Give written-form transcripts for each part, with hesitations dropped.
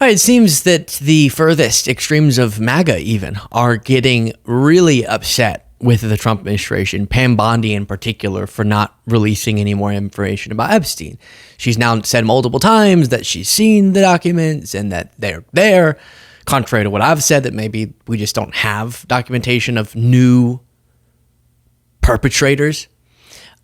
It seems that the furthest extremes of MAGA even are getting really upset with the Trump administration, Pam Bondi in particular, for not releasing any more information about Epstein. She's now said multiple times that she's seen the documents and that they're there, contrary to what I've said, that maybe we just don't have documentation of new perpetrators.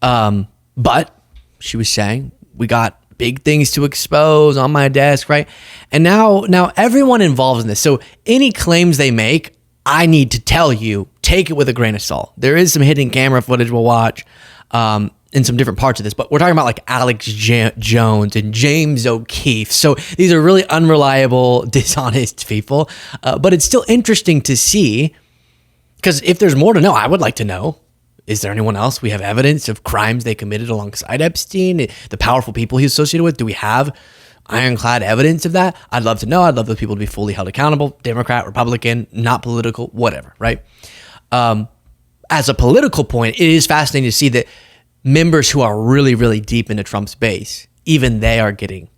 But she was saying, we got big things to expose on my desk, right? And now everyone involved in this. So any claims they make, I need to tell you, take it with a grain of salt. There is some hidden camera footage we'll watch in some different parts of this, but we're talking about like Alex Jones and James O'Keefe. So these are really unreliable, dishonest people. But it's still interesting to see, because if there's more to know, I would like to know. Is there anyone else? We have evidence of crimes they committed alongside Epstein, the powerful people he's associated with. Do we have ironclad evidence of that? I'd love to know. I'd love those people to be fully held accountable. Democrat, Republican, not political, whatever, right? As a political point, it is fascinating to see that members who are really, really deep into Trump's base, even they are getting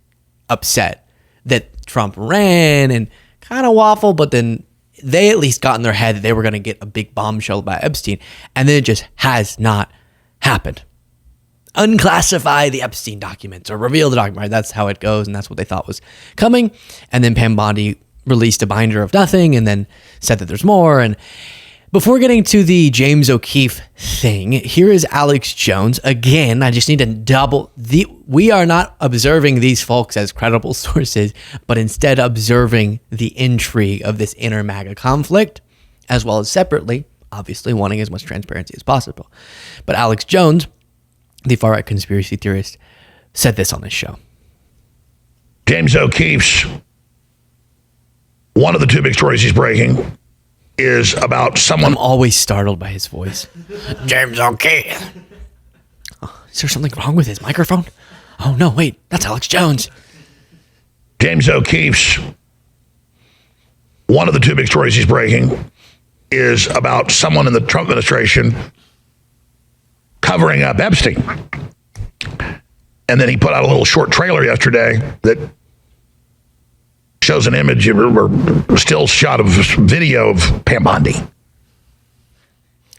upset that Trump ran and kind of waffled, but then they at least got in their head that they were going to get a big bombshell by Epstein, and then it just has not happened. Unclassify the Epstein documents or reveal the document, right? That's how it goes, and that's what they thought was coming. And then Pam Bondi released a binder of nothing and then said that there's more. And before getting to the James O'Keefe thing, here is Alex Jones. Again, I just need to we are not observing these folks as credible sources, but instead observing the intrigue of this inner MAGA conflict, as well as separately, obviously wanting as much transparency as possible. But Alex Jones, the far-right conspiracy theorist, said this on this show. James O'Keefe's, one of the two big stories he's breaking is about someone. I'm always startled by his voice. James O'Keefe. Oh, is there something wrong with his microphone? Oh, no, wait, that's Alex Jones. James O'Keefe's, one of the two big stories he's breaking is about someone in the Trump administration covering up Epstein. And then he put out a little short trailer yesterday that shows an image or still shot of video of Pam Bondi.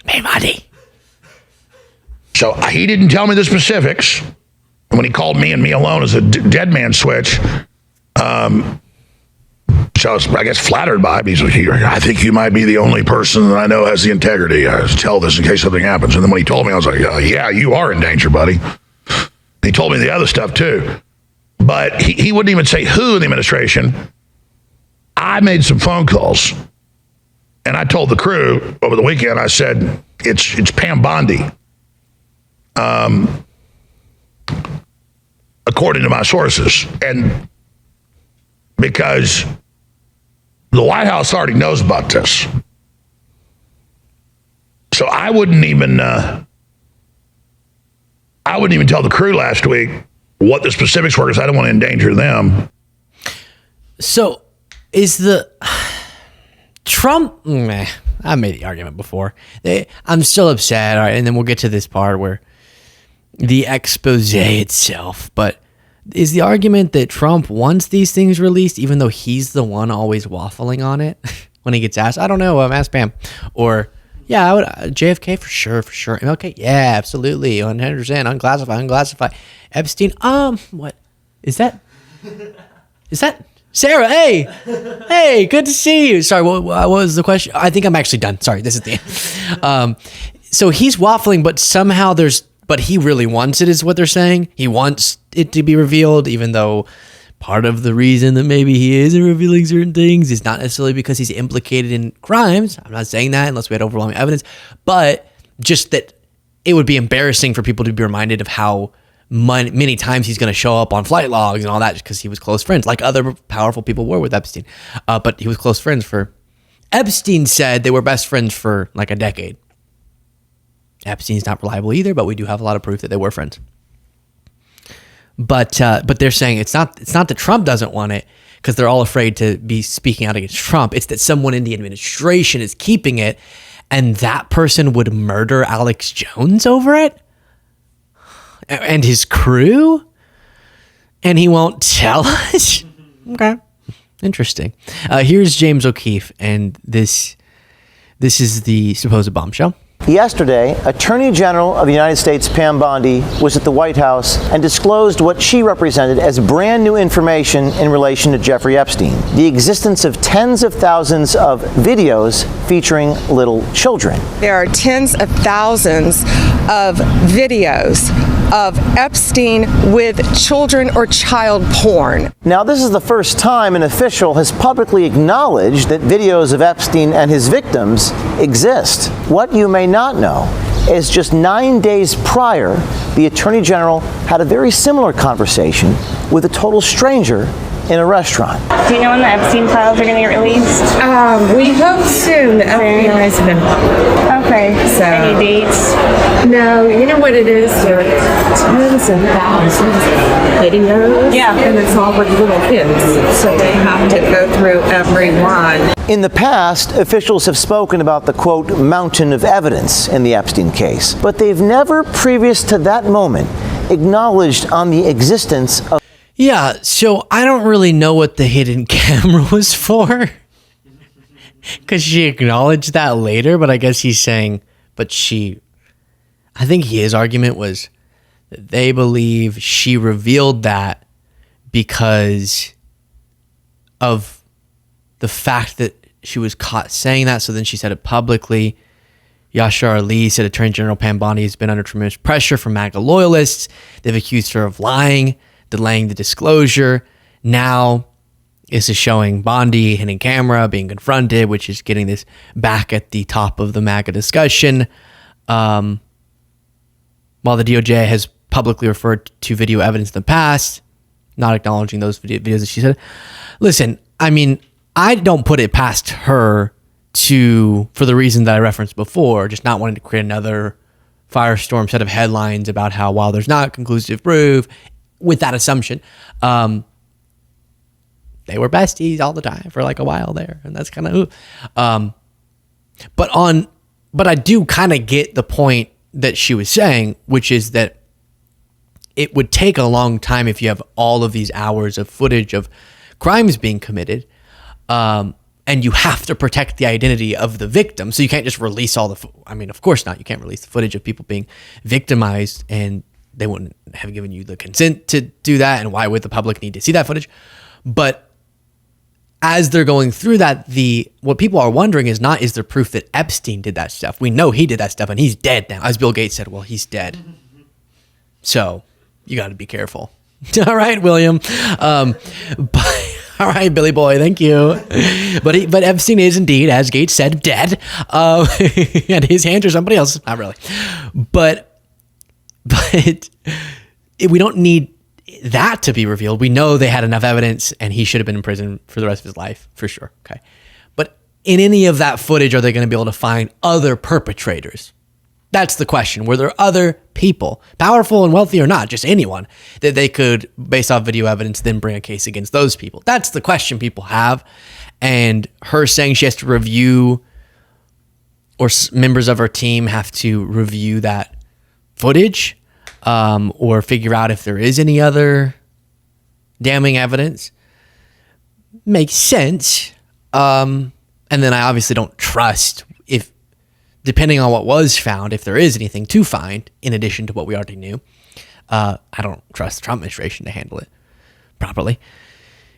Pam Bondi. So he didn't tell me the specifics. When he called me and me alone as a dead man switch, so I was, I guess, flattered by him. He's like, I think you might be the only person that I know has the integrity. I tell this in case something happens. And then when he told me, I was like, yeah, you are in danger, buddy. He told me the other stuff too. But he wouldn't even say who in the administration. I made some phone calls, and I told the crew over the weekend, I said, it's Pam Bondi. According to my sources. And because the White House already knows about this. So I wouldn't even tell the crew last week what the specifics were, because I don't want to endanger them. So is the Trump, I made the argument before. I'm still upset. All right, and then we'll get to this part where the expose itself, but is the argument that Trump wants these things released, even though he's the one always waffling on it when he gets asked? I don't know. Ask Pam. Or, yeah, I would, JFK for sure. MLK, yeah, absolutely, 100%. Unclassified. Epstein, what is that? Is that Sarah? Hey, good to see you. Sorry, what was the question? I think I'm actually done. Sorry, this is the end. So he's waffling, but somehow but he really wants it, is what they're saying. He wants it to be revealed, even though part of the reason that maybe he isn't revealing certain things is not necessarily because he's implicated in crimes. I'm not saying that unless we had overwhelming evidence, but just that it would be embarrassing for people to be reminded of how many times he's going to show up on flight logs and all that, just because he was close friends, like other powerful people were with Epstein. But he was close friends Epstein said they were best friends for like a decade. Epstein's not reliable either, but we do have a lot of proof that they were friends. But they're saying it's not that Trump doesn't want it, because they're all afraid to be speaking out against Trump. It's that someone in the administration is keeping it, and that person would murder Alex Jones over it and his crew, and he won't tell us. Okay. Interesting. Here's James O'Keefe, and this is the supposed bombshell. Yesterday, Attorney General of the United States Pam Bondi was at the White House and disclosed what she represented as brand new information in relation to Jeffrey Epstein. The existence of tens of thousands of videos featuring little children. There are tens of thousands of videos of Epstein with children or child porn. Now, this is the first time an official has publicly acknowledged that videos of Epstein and his victims exist. What you may not know is just 9 days prior, the Attorney General had a very similar conversation with a total stranger in a restaurant. Do you know when the Epstein files are going to get released? We hope soon. The FBI's been. Okay. So, any dates? No, you know what it is? There are tons and thousands of videos. Yeah. And it's all with little kids. So they have to go through every one. In the past, officials have spoken about the, quote, mountain of evidence in the Epstein case, but they've never, previous to that moment, acknowledged on the existence of. Yeah, so I don't really know what the hidden camera was for, because she acknowledged that later, but I guess he's saying, I think his argument was that they believe she revealed that because of the fact that she was caught saying that, so then she said it publicly. Yashar Ali said Attorney General Pam Bondi has been under tremendous pressure from MAGA loyalists. They've accused her of lying, delaying the disclosure. Now this is showing Bondi hidden camera being confronted, which is getting this back at the top of the MAGA discussion. While the DOJ has publicly referred to video evidence in the past, not acknowledging those videos that she said. Listen, I mean, I don't put it past her for the reason that I referenced before, just not wanting to create another firestorm set of headlines about how, while there's not conclusive proof, with that assumption, they were besties all the time for like a while there, and that's kind of but I do kind of get the point that she was saying, which is that it would take a long time if you have all of these hours of footage of crimes being committed, and you have to protect the identity of the victim, so you can't just release all the I mean, of course not, you can't release the footage of people being victimized, and they wouldn't have given you the consent to do that, and why would the public need to see that footage? But as they're going through that, what people are wondering is not, is there proof that Epstein did that stuff? We know he did that stuff, and he's dead now. As Bill Gates said, well, he's dead. So you got to be careful. All right, William. All right, Billy boy, thank you. But Epstein is indeed, as Gates said, dead. And his hands are somebody else's. Not really. But we don't need that to be revealed. We know they had enough evidence, and he should have been in prison for the rest of his life, for sure. Okay. But in any of that footage, are they going to be able to find other perpetrators? That's the question. Were there other people, powerful and wealthy or not, just anyone, that they could, based off video evidence, then bring a case against those people? That's the question people have. And her saying she has to review, or members of her team have to review that footage, or figure out if there is any other damning evidence, makes sense. And then I obviously don't trust, if, depending on what was found, if there is anything to find in addition to what we already knew, I don't trust the Trump administration to handle it properly,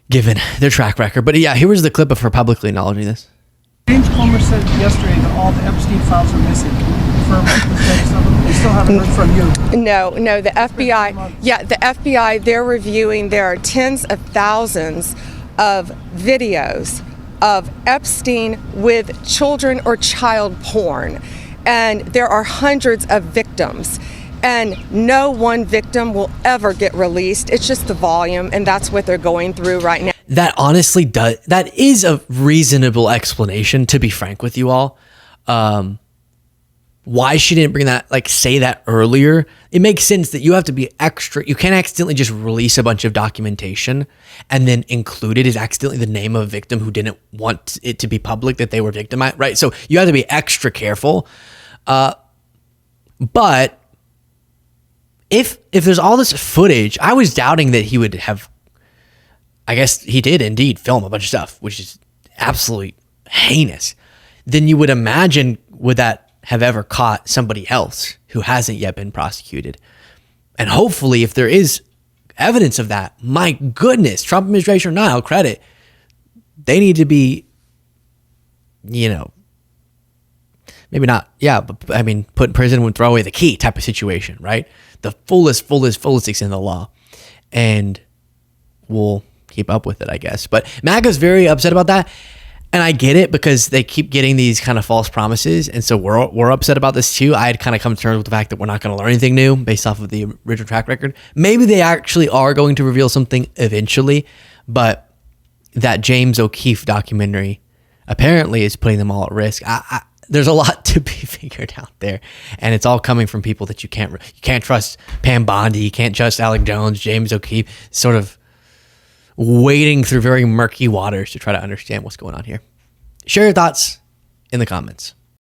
given their track record. But yeah, here was the clip of her publicly acknowledging this. James Comer said yesterday that all the Epstein files are missing. Can you confirm the status of them? We still haven't heard from you. No, the FBI, they're reviewing, there are tens of thousands of videos of Epstein with children or child porn. And there are hundreds of victims. And no one victim will ever get released. It's just the volume, and that's what they're going through right now. That honestly that is a reasonable explanation, to be frank with you all. Why she didn't bring that, say that earlier. It makes sense that you have to be extra. You can't accidentally just release a bunch of documentation and then include it as accidentally the name of a victim who didn't want it to be public that they were victimized, right? So you have to be extra careful. But if there's all this footage, I was doubting that he would have I guess he did indeed film a bunch of stuff, which is absolutely heinous, then you would imagine, would that have ever caught somebody else who hasn't yet been prosecuted? And hopefully, if there is evidence of that, my goodness, Trump administration or not, I'll credit, they need to be, maybe not, but I mean, put in prison and throw away the key type of situation, right? The fullest extent of the law. And we'll keep up with it, I guess. But MAGA's very upset about that. And I get it, because they keep getting these kind of false promises. And so we're upset about this too. I had kind of come to terms with the fact that we're not going to learn anything new based off of the original track record. Maybe they actually are going to reveal something eventually, but that James O'Keefe documentary apparently is putting them all at risk. There's a lot to be figured out there, and it's all coming from people that you can't trust. Pam Bondi, you can't trust Alec Jones, James O'Keefe, sort of wading through very murky waters to try to understand what's going on here. Share your thoughts in the comments.